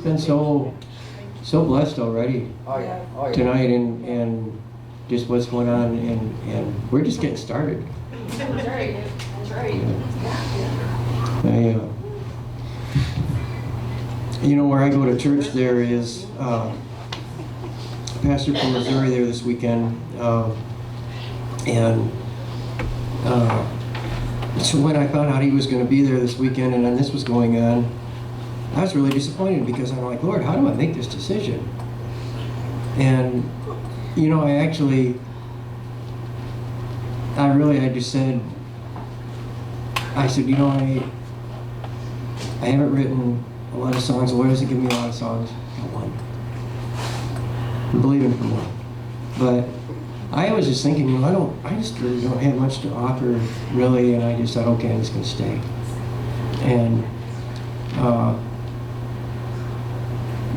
been so blessed already Oh yeah. Oh yeah. tonight, and just what's going on, and we're just getting started. That's right. That's right. You know, where I go to church, there is a pastor from Missouri there this weekend, and so when I found out he was going to be there this weekend and then this was going on, I was really disappointed, because I'm like, Lord, how do I make this decision? And you know, I just said, you know, I haven't written a lot of songs. The Lord hasn't given me a lot of songs. Got one. I'm believing for one. But I was just thinking, you know, I just really don't have much to offer, really, and I just thought, okay, I'm just going to stay. And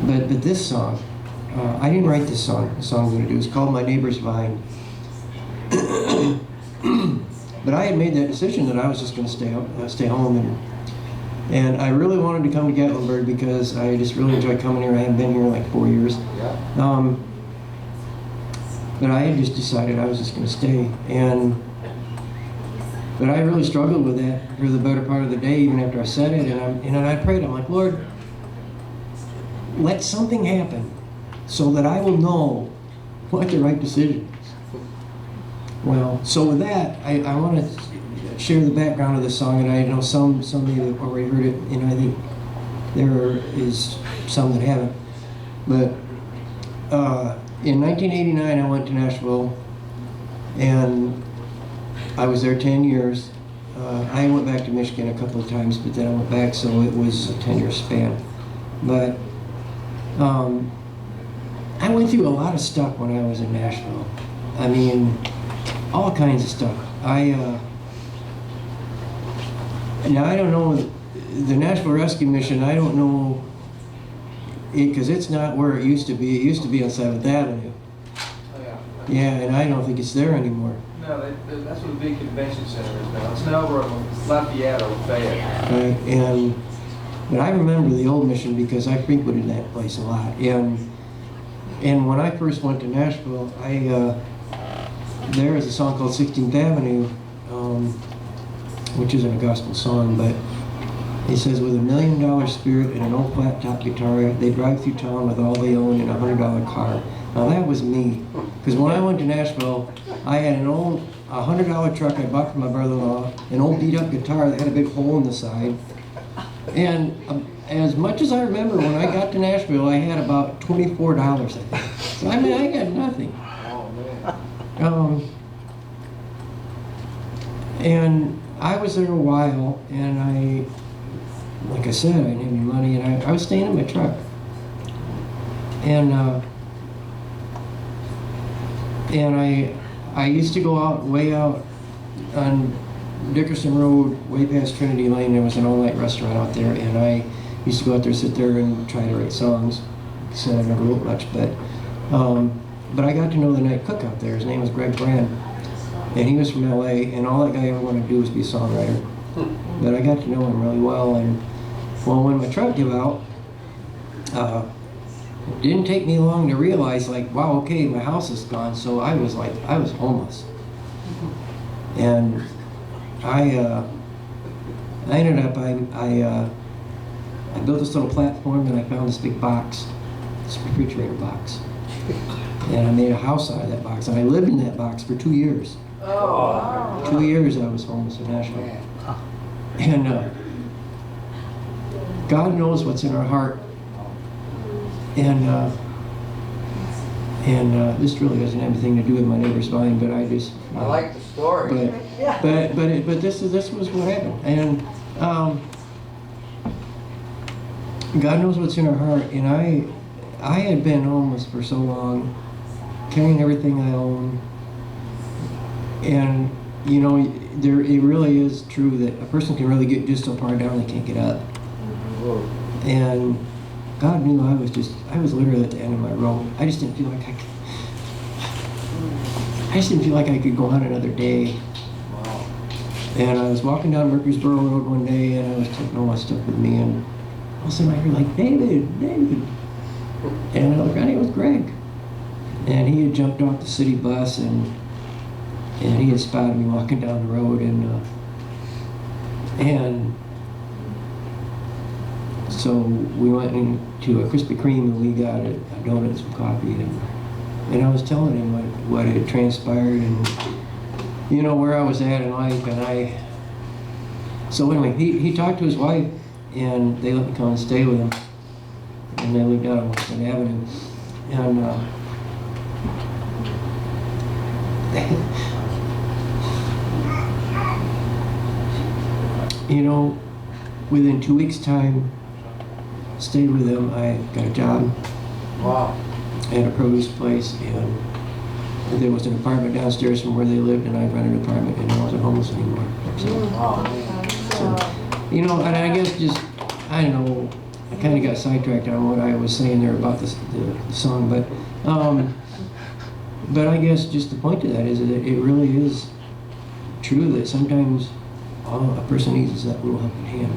but this song, I didn't write this song. The song I'm going to do is called "My Neighbor's Vine." But I had made that decision that I was just going to stay home, and I really wanted to come to Gatlinburg because I just really enjoy coming here. I haven't been here in like 4 years. Yeah. But I had just decided I was just going to stay, but I really struggled with that for the better part of the day, even after I said it, and I prayed. I'm like, Lord, let something happen so that I will know what the right decision is. Well, so with that, I want to share the background of the song, and I know some of you have already heard it, and I think there is some that haven't. But in 1989, I went to Nashville, and I was there 10 years. I went back to Michigan a couple of times, but then I went back, so it was a 10-year span. But I went through a lot of stuff when I was in Nashville. I mean, all kinds of stuff. Now I don't know the Nashville Rescue Mission. I don't know it, because it's not where it used to be. It used to be on 7th Avenue. Oh yeah. Yeah, and I don't think it's there anymore. No, that's where the big convention center is now. It's now over on Lafayette or Fayette. Right, but I remember the old mission because I frequented that place a lot. And when I first went to Nashville, there is a song called 16th Avenue, which isn't a gospel song, but it says, with $1 million spirit and an old flat top guitar, they drive through town with all they own in a $100 car. Now that was me, because when I went to Nashville, I had an old $100 truck I bought from my brother-in-law, an old beat-up guitar that had a big hole in the side, and as much as I remember, when I got to Nashville, I had about $24, I think. So I mean, I got nothing. Oh man. And I was there a while, and like I said, I didn't have any money, and I was staying in my truck. And I used to go way out on Dickerson Road, way past Trinity Lane. There was an all-night restaurant out there, and I used to go out there, sit there, and try to write songs. So I never wrote much, but I got to know the night cook out there. His name was Greg Brand, and he was from LA, and all that guy ever wanted to do was be a songwriter. But I got to know him really well, and well, when my truck gave out, it didn't take me long to realize, like, wow, okay, my house is gone. So I was homeless, and I ended up, I built this little platform, and I found this big box, this refrigerator box, and I made a house out of that box, and I lived in that box for 2 years. Oh. 2 years I was homeless in Nashville. And God knows what's in our heart. And this really doesn't have anything to do with My Neighbor's Vine, but I just... I like the story. But this was what happened. And God knows what's in our heart. And I had been homeless for so long, carrying everything I own. And, you know, it really is true that a person can really get just so far down they can't get up. Whoa. And God knew I was literally at the end of my rope. I just didn't feel like I could go on another day. Wow. And I was walking down Murfreesboro Road one day, and I was taking all my stuff with me, and all of a sudden I hear like, David, David. And I look around, it was Greg. And he had jumped off the city bus and he had spotted me walking down the road and so we went into a Krispy Kreme and we got a donut and some coffee and I was telling him what had transpired and you know where I was at in life and so anyway he talked to his wife and they let me come and stay with him and they lived out on Washington Avenue and you know, within 2 weeks' time, stayed with them. I got a job. Wow. At a produce place, and there was an apartment downstairs from where they lived, and I rented an apartment, and I wasn't homeless anymore. So, you know, and I guess just, I don't know, I kind of got sidetracked on what I was saying there about the song, but I guess just the point to that is that it really is true that sometimes all a person needs is that little helping hand.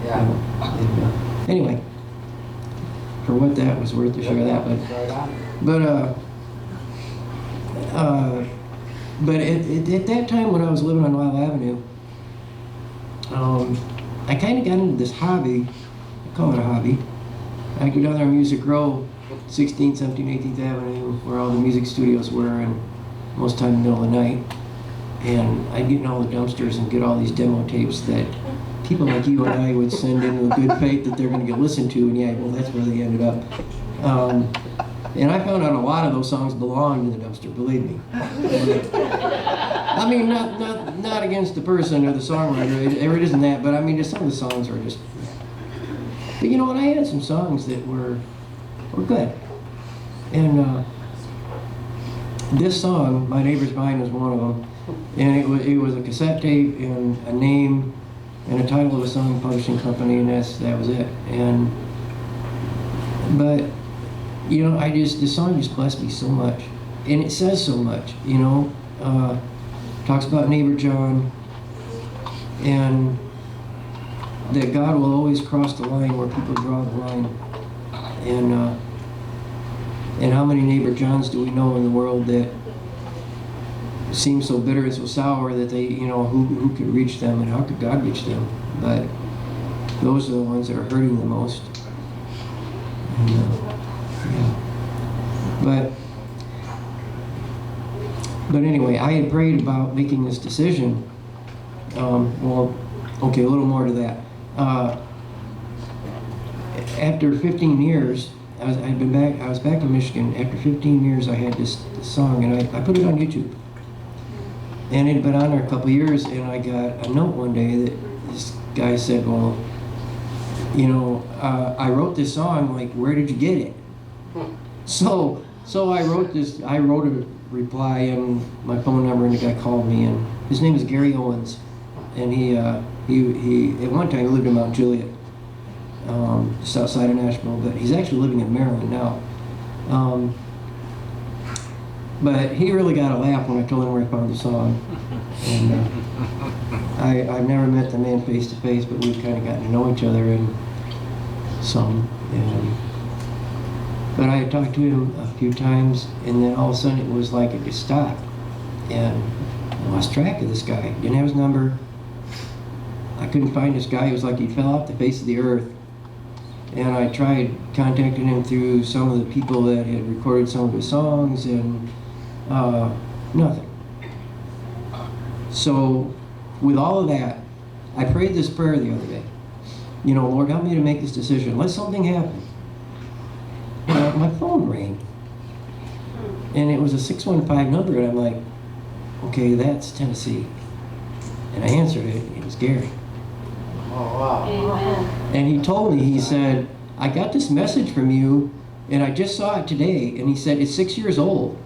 Yeah. And, anyway, for what that was worth to share that, but at that time when I was living on Lyle Avenue, I kind of got into this hobby. I call it a hobby. I go down there on Music Row, 16th, 17th, 18th Avenue, where all the music studios were, and most of the time in the middle of the night. And I'd get in all the dumpsters and get all these demo tapes that people like you and I would send in with good faith that they're going to get listened to, and yeah, well, that's where they ended up. And I found out a lot of those songs belonged in the dumpster, believe me. I mean, not against the person or the songwriter, it isn't that, but I mean, just some of the songs are just. But you know what? I had some songs that were good, and this song, "My Neighbor's Mine," was one of them. And it was a cassette tape and a name and a title of a song publishing company, and that was it. But you know, this song just blessed me so much, and it says so much. You know, talks about neighbor John, and that God will always cross the line where people draw the line, and how many neighbor Johns do we know in the world that seem so bitter and so sour that they, you know, who could reach them and how could God reach them? But those are the ones that are hurting the most. And, yeah. But anyway, I had prayed about making this decision. Well, okay, a little more to that. After 15 years, I was back in Michigan. After 15 years, I had this song, and I put it on YouTube. And it had been on there a couple of years, and I got a note one day that this guy said, well, you know, I wrote this song, like, where did you get it? So I wrote a reply and my phone number, and the guy called me, and his name is Gary Owens. And he at one time he lived in Mount Juliet, just outside of Nashville, but he's actually living in Maryland now. But he really got a laugh when I told him where I found the song. And I've never met the man face to face, but we've kind of gotten to know each other and some. But I had talked to him a few times, and then all of a sudden it was like it just stopped. And I lost track of this guy. Didn't have his number. I couldn't find this guy. It was like he fell off the face of the earth. And I tried contacting him through some of the people that had recorded some of his songs, and nothing. So with all of that, I prayed this prayer the other day. You know, Lord, help me to make this decision. Let something happen. And my phone rang. And it was a 615 number, and I'm like, okay, that's Tennessee. And I answered it, and it was Gary. Oh, wow. Amen. And he told me, he said, I got this message from you, and I just saw it today, and he said, it's 6 years old.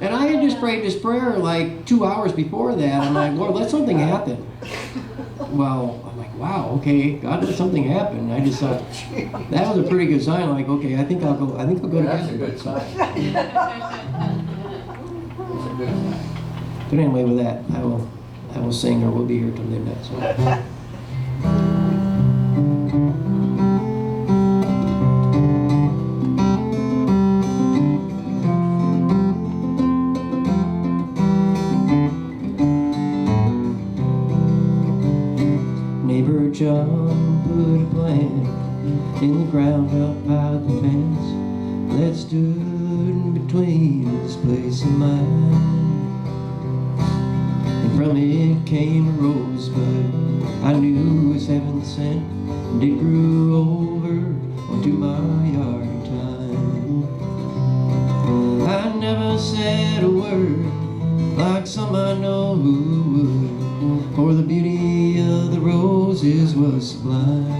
And I had just prayed this prayer like 2 hours before that. I'm like, Lord, let something happen. Well, I'm like, wow, okay, God, let something happen. And I just thought, that was a pretty good sign. Like, okay, I think I'll go to That's a Gatlinburg. good sign. That's a good sign. But anyway, with that, I will sing, or we'll be here till midnight. So. John put a plan in the ground out by the fence that stood between this place and mine. And from it came a rosebud I knew was heaven sent, and it grew over onto my yard in time. I never said a word like some I know who would, for the beauty of the roses was sublime.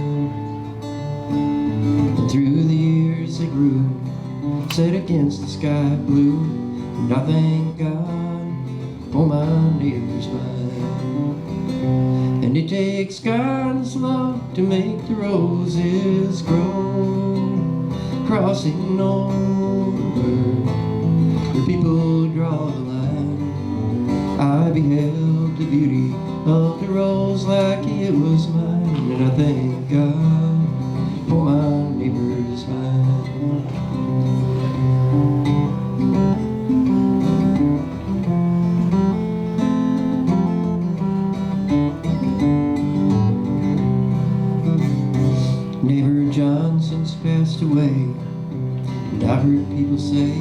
And through the years they grew, set against the sky blue, and I thank God for my neighbor's vine. And it takes God's love to make the roses grow, crossing over where people draw the line. I beheld the beauty of the rose like it was mine, and I thank God for my neighbor's vine. Neighbor Johnson's passed away, and I've heard people say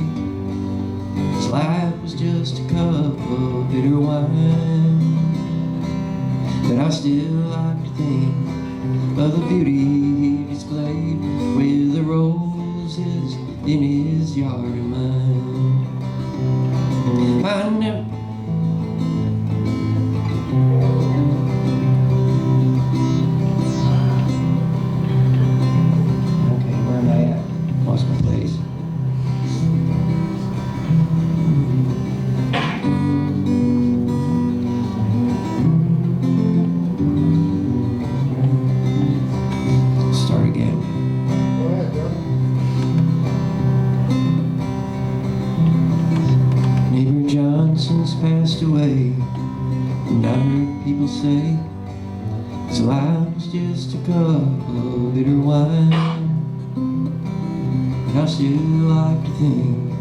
his life was just a cup of bitter wine. But I still like to think of the beauty he displayed with the roses in his yard of mine. I never Okay, where am I at? Lost my place. Start again. Go ahead, Joe. Neighbor Johnson's passed away, and I heard people say his life was just a cup of bitter wine. And I still like to think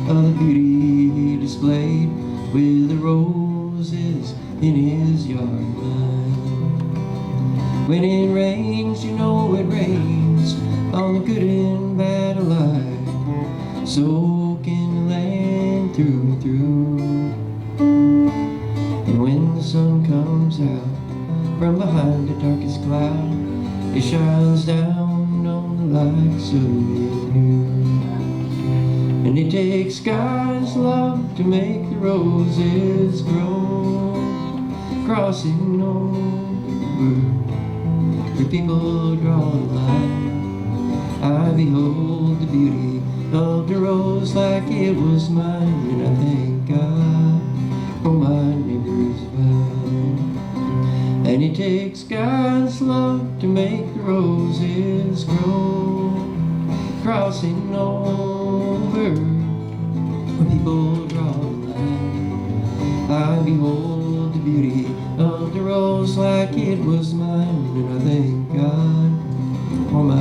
of the beauty he displayed with the roses in his yard of mine. When it rains, you know it rains on the good and bad alike, soaking the land through and through. And when the sun comes out from behind the darkest cloud, it shines down on the likes of me and you. And it takes God's love to make the roses grow, crossing over where people draw the line. I behold the beauty of the rose like it was mine, and I thank God for my neighbor's vine. And it takes God's love to make the roses grow, crossing over where people draw the line. I behold the beauty of the rose like it was mine, and I thank God for my